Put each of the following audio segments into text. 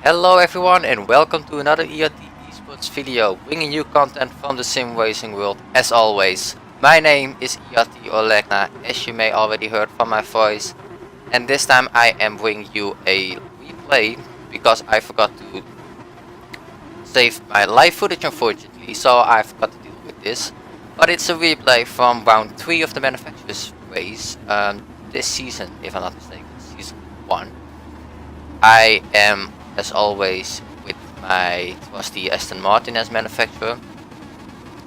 Hello everyone and welcome to another ERT Esports video, bringing you content from the sim racing world as always. My name is ERT Olegna, as you may already heard from my voice, and this time I am bringing you a replay because I forgot to save my live footage unfortunately, so I forgot to deal with this. But it's a replay from round 3 of the manufacturer's race this season, if I'm not mistaken, season 1. I am, as always, with my trusty Aston Martin as manufacturer.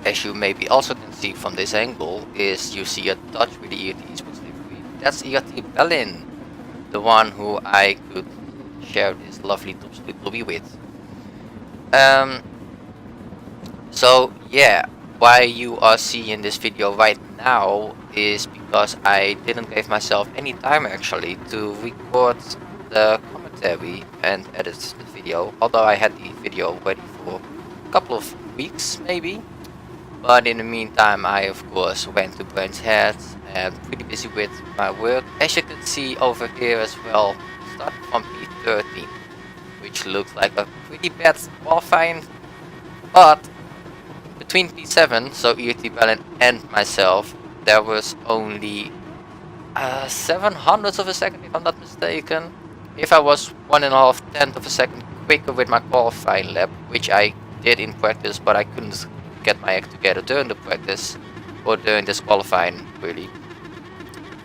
As you maybe also can see from this angle, is you see a Dodge with the ERT Esports livery. That's ERT Berlin, the one who I could share this lovely top split lobby with. So yeah, why you are seeing this video right now is because I didn't give myself any time actually to record the commentary and edit the video, although I had the video ready for a couple of weeks maybe. But in the meantime I of course went to Branch Head and pretty busy with my work, as you can see over here as well, starting from P13, which looks like a pretty bad qualifying, but between P7, so ERT Berlin and myself, there was only 700ths of a second if I'm not mistaken. If I was 1.5 of a second quicker with my qualifying lap, which I did in practice, but I couldn't get my act together during the practice or during this qualifying really.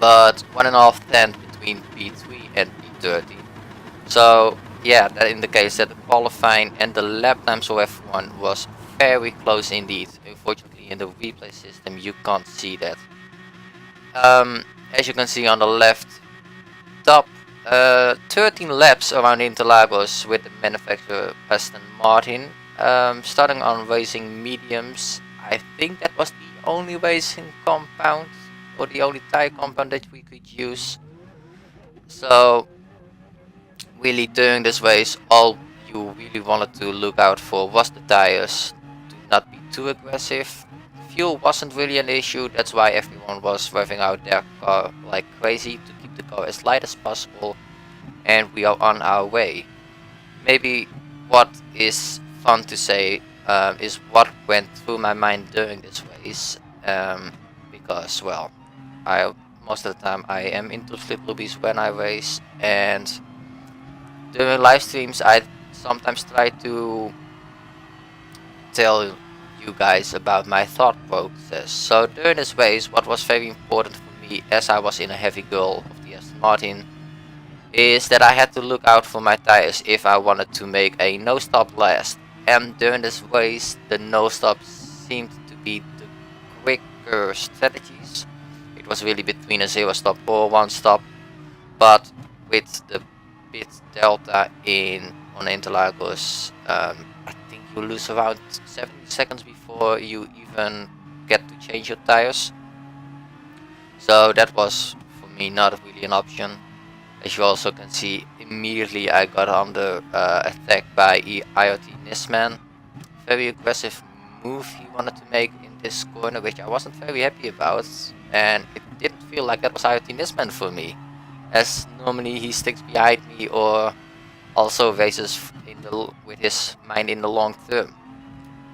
But 1.5 between P3 and P30. So yeah, that indicates that the qualifying and the lap times for F1 was very close indeed. Unfortunately in the replay system you can't see that. As you can see on the left top, 13 laps around Interlagos with the manufacturer Aston Martin. Starting on racing mediums, I think that was the only racing compound or the only tire compound that we could use. So really during this race all you really wanted to look out for was the tires, to not be too aggressive. Fuel wasn't really an issue, that's why everyone was revving out their car like crazy to keep the car as light as possible, and we are on our way. Maybe what is fun to say is what went through my mind during this race, because well, most of the time I am into split lobbies when I race, and during live streams I sometimes try to tell you guys about my thought process. So during this race what was very important for me, as I was in a heavy goal of the Aston Martin, is that I had to look out for my tires if I wanted to make a no-stop last. And during this race the no-stop seemed to be the quicker strategies. It was really between a 0-stop or 1-stop, but with the bit delta on Interlagos, I think you lose around 70 seconds before you even get to change your tires. So that was for me not really an option. As you also can see, immediately I got under attack by IoT Nisman. Very aggressive move he wanted to make in this corner, which I wasn't very happy about, and it didn't feel like that was IoT Nisman for me, as normally he sticks behind me or also races with his mind in the long term.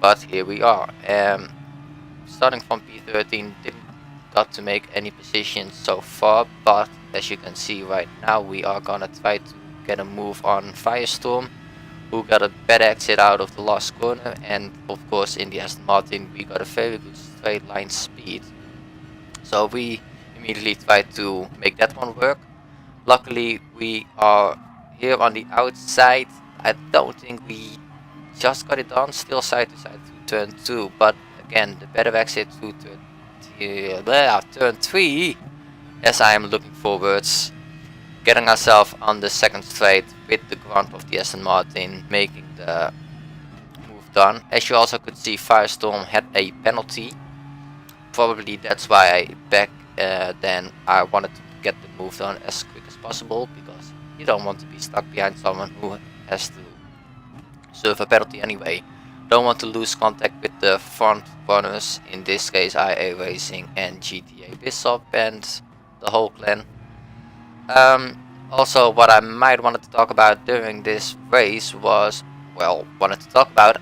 But here we are. Starting from P13, didn't got to make any positions so far, but as you can see right now we are gonna try to get a move on Firestorm, who got a bad exit out of the last corner, and of course in the Aston Martin we got a very good straight line speed. So we immediately tried to make that one work. Luckily we are here on the outside. I don't think we just got it done, still side to side through turn 2, but again the better exit through turn 3, as I am looking forwards, getting ourselves on the second straight with the grunt of the Aston Martin, making the move done. As you also could see, Firestorm had a penalty. Probably that's why I then I wanted to get the move done as quick as possible, because you don't want to be stuck behind someone who has to serve a penalty anyway. Don't want to lose contact with the front runners, in this case IA Racing and GTA Bishop and the whole clan. Also, what I might wanted to talk about during this race was, well, wanted to talk about,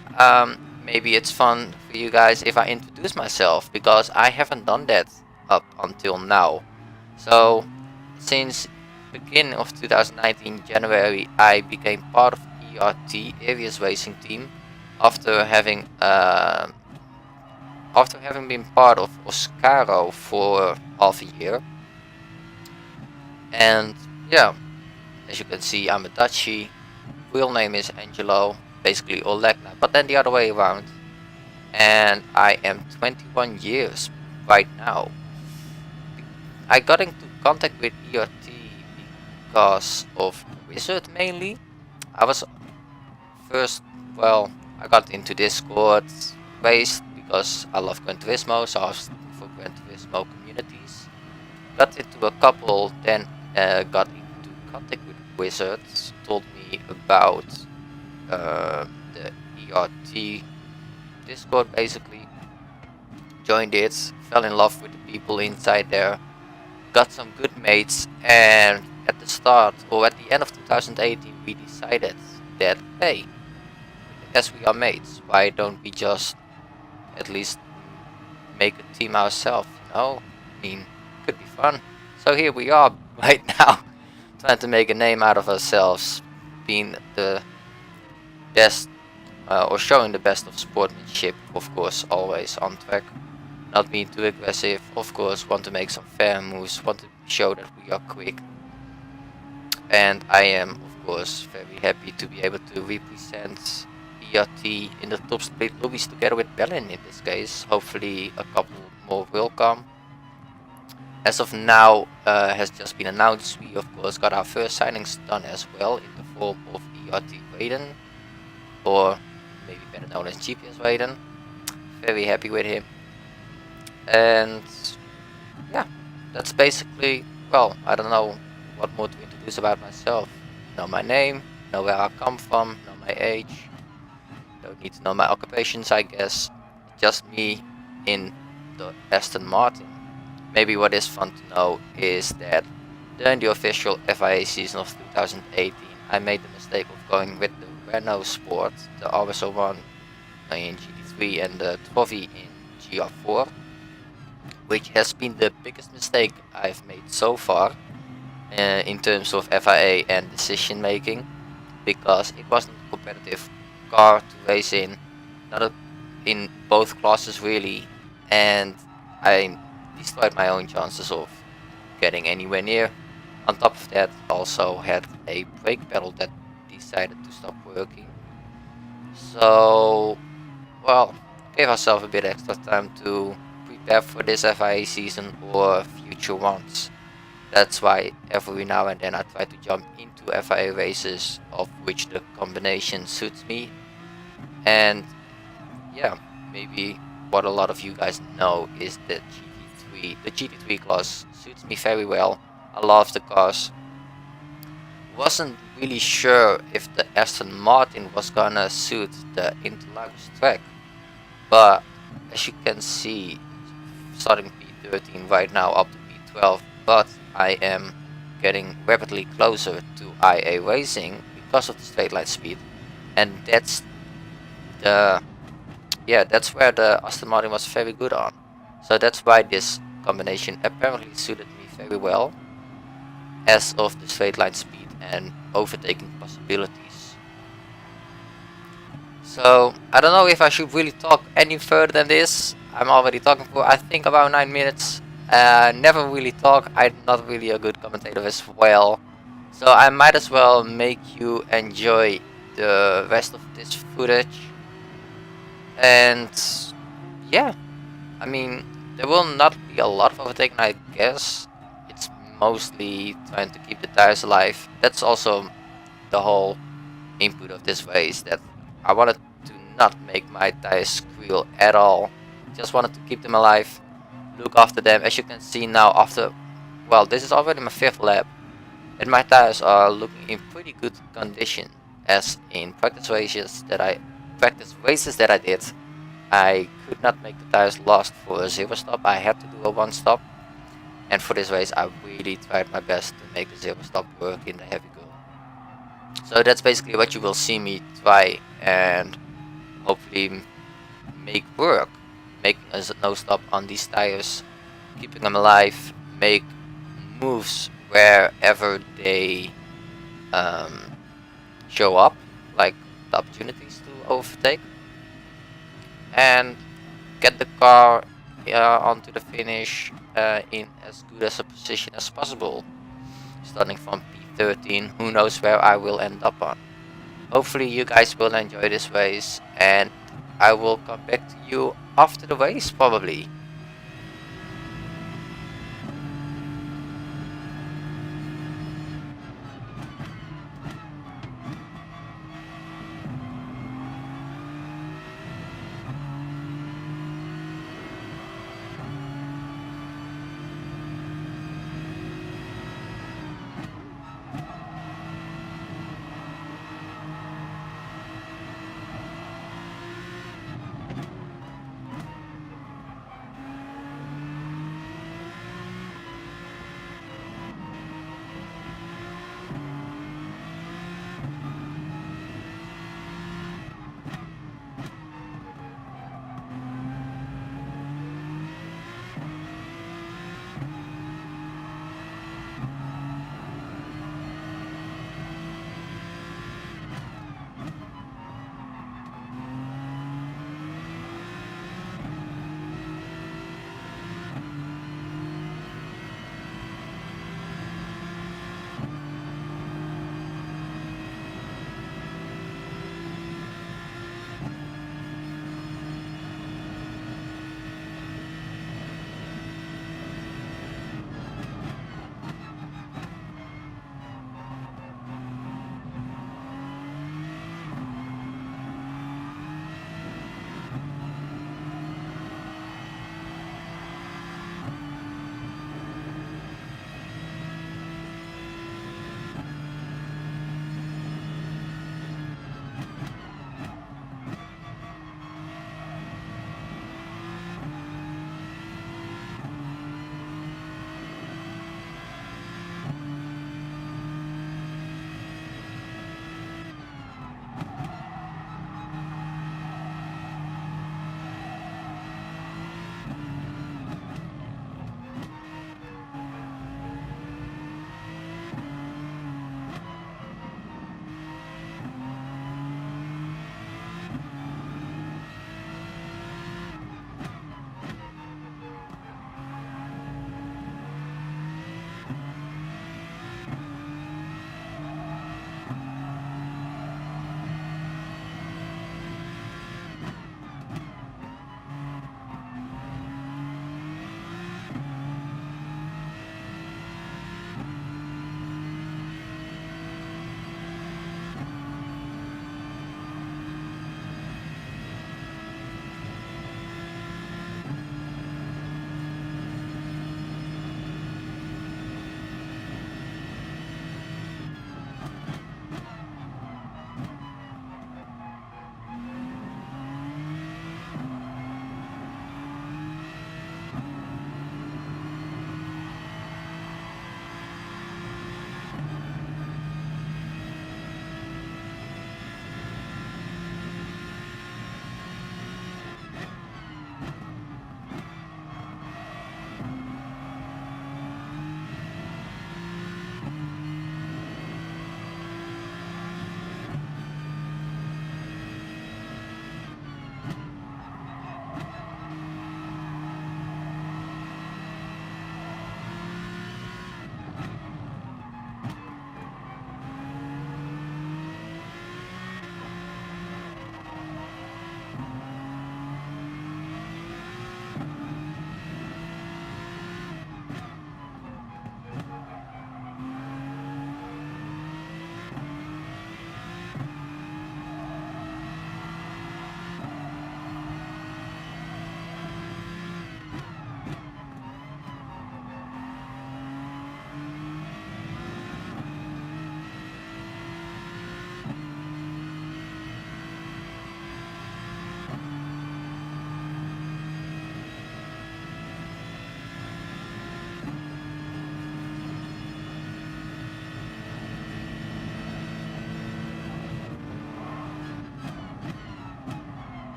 maybe it's fun for you guys if I introduce myself, because I haven't done that up until now. So, since beginning of 2019 January, I became part of ERT, Areas Racing Team, after having been part of Oscaro for half a year. And yeah, as you can see, I'm a Dutchie. Real name is Angelo, basically Oleg now, but then the other way around. And I am 21 years right now. I got into contact with ERT because of Wizard mainly. I was first, well, I got into Discord based because I love Gran Turismo, so I was looking for Gran Turismo communities. Got into a couple, then got into contact with Wizards, told me about the ERT Discord basically. Joined it, fell in love with the people inside there, got some good mates, and at the start, or at the end of 2018, we decided that, hey, as we are mates, why don't we just at least make a team ourselves, you know? I mean, could be fun. So here we are right now, trying to make a name out of ourselves, being the best, or showing the best of sportsmanship, of course, always on track. Not being too aggressive, of course, want to make some fair moves, want to show that we are quick. And I am, of course, very happy to be able to represent ERT in the top split lobbies together with Berlin in this case. Hopefully a couple more will come. As of now, has just been announced, we of course got our first signings done as well in the form of ERT Raiden, or maybe better known as GPS Raiden. Very happy with him. And yeah, that's basically, well, I don't know what more to introduce about myself. Know my name, know where I come from, know my age. Don't need to know my occupations, I guess. Just me in the Aston Martin. Maybe what is fun to know is that during the official FIA season of 2018, I made the mistake of going with the Renault Sport, the RS01 in GT3 and the Trophy in GR4, which has been the biggest mistake I've made so far in terms of FIA and decision making, because it wasn't a competitive car to race in, not in both classes really, and I destroyed my own chances of getting anywhere near. On top of that, also had a brake pedal that decided to stop working. So, well, gave ourselves a bit extra time to prepare for this FIA season or future ones. That's why every now and then I try to jump into FIA races of which the combination suits me. And yeah, maybe what a lot of you guys know is that the GT3 class suits me very well. I love the cars. Wasn't really sure if the Aston Martin was gonna suit the Interlagos track, but as you can see, starting P13 right now up to P12, but I am getting rapidly closer to IA racing because of the straight line speed, and that's where the Aston Martin was very good on. So that's why this combination apparently suited me very well, as of the straight line speed and overtaking possibilities. So I don't know if I should really talk any further than this. I'm already talking for I think about 9 minutes. Never really talk. I'm not really a good commentator as well, so I might as well make you enjoy the rest of this footage. And yeah, I mean, there will not be a lot of overtaking, I guess. It's mostly trying to keep the tires alive. That's also the whole input of this race, that I wanted to not make my tires squeal at all. Just wanted to keep them alive, look after them. As you can see now, after, well, this is already my 5th lap, and my tires are looking in pretty good condition. As in practice races that I did, I could not make the tires last for a 0 stop. I had to do a 1 stop, And for this race I really tried my best to make the zero stop work in the heavy go. So that's basically what you will see me try and hopefully make work, making a no stop on these tires, keeping them alive, make moves wherever they show up, like the opportunities to overtake, and get the car onto the finish in as good as a position as possible. Starting from P13, who knows where I will end up on. Hopefully you guys will enjoy this race, and I will come back to you after the race probably.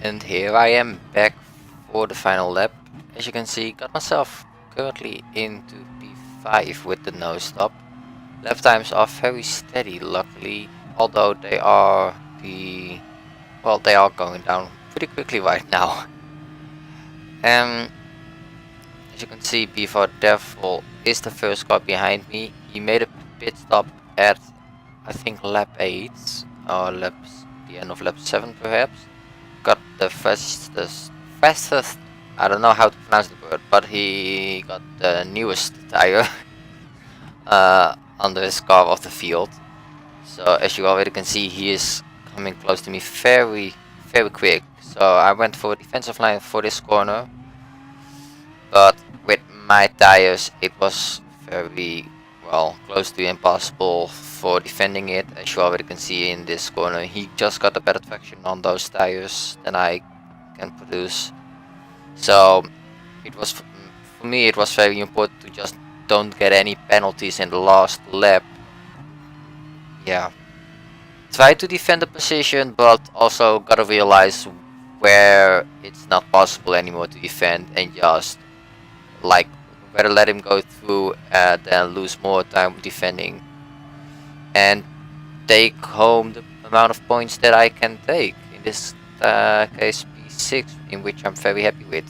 And here I am back for the final lap. As you can see, got myself currently into P5 with the no stop. Lap times are very steady, luckily, although they are they are going down pretty quickly right now. As you can see, before Devil is the first car behind me. He made a pit stop at, I think, lap 8 or the end of lap 7 perhaps. Got the fastest, I don't know how to pronounce the word, but he got the newest tire under his car of the field. So as you already can see, he is coming close to me very quick. So I went for defensive line for this corner, but with my tires it was very close to impossible for defending it. As you already can see in this corner, he just got a better traction on those tires than I can produce. So it was, for me, it was very important to just don't get any penalties in the last lap. Yeah, try to defend the position, but also gotta realize where it's not possible anymore to defend, and just like better let him go through than lose more time defending and take home the amount of points that I can take. In this case, P6, in which I'm very happy with.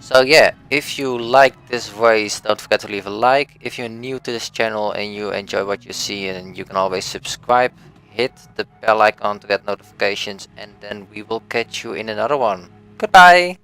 So yeah, if you like this race, don't forget to leave a like. If you're new to this channel and you enjoy what you see, and you can always subscribe, hit the bell icon to get notifications, and then we will catch you in another one. Goodbye!